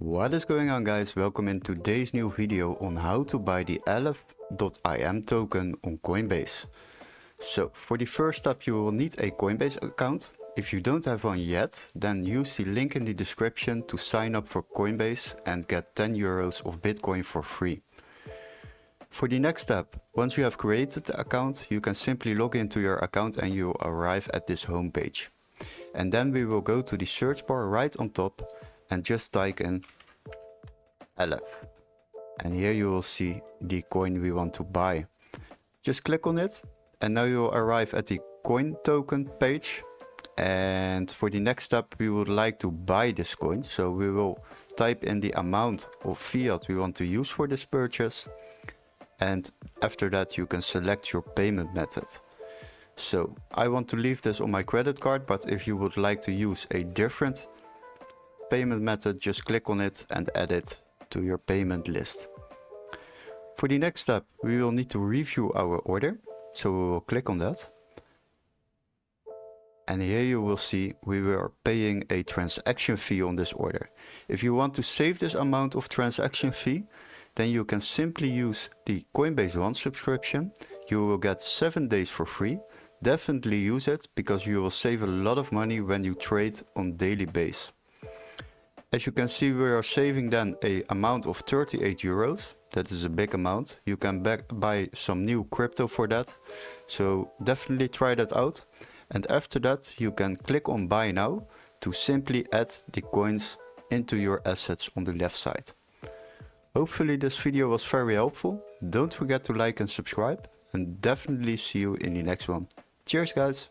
What is going on, guys? Welcome in today's new video on how to buy the Aleph.im token on Coinbase. So for the first step you will need a Coinbase account. If you don't have one yet, then use the link in the description to sign up for Coinbase and get 10 euros of Bitcoin for free. For the next step, once you have created the account, you can simply log into your account and you will arrive at this home page. And then we will go to the search bar right on top and just type in Aleph. And here you will see the coin we want to buy. Just click on it and now you will arrive at the coin token page. And for the next step we would like to buy this coin. So we will type in the amount of fiat we want to use for this purchase. And after that you can select your payment method. So I want to leave this on my credit card, but if you would like to use a different payment method, just click on it and add it to your payment list. For the next step, we will need to review our order. So we will click on that. And here you will see we were paying a transaction fee on this order. If you want to save this amount of transaction fee, then you can simply use the Coinbase One subscription. You will get 7 days for free. Definitely use it because you will save a lot of money when you trade on daily basis. As you can see, we are saving then a amount of 38 euros. That is a big amount. You can buy some new crypto for that. So definitely try that out. And after that, you can click on buy now to simply add the coins into your assets on the left side. Hopefully this video was very helpful. Don't forget to like and subscribe, and definitely see you in the next one. Cheers, guys!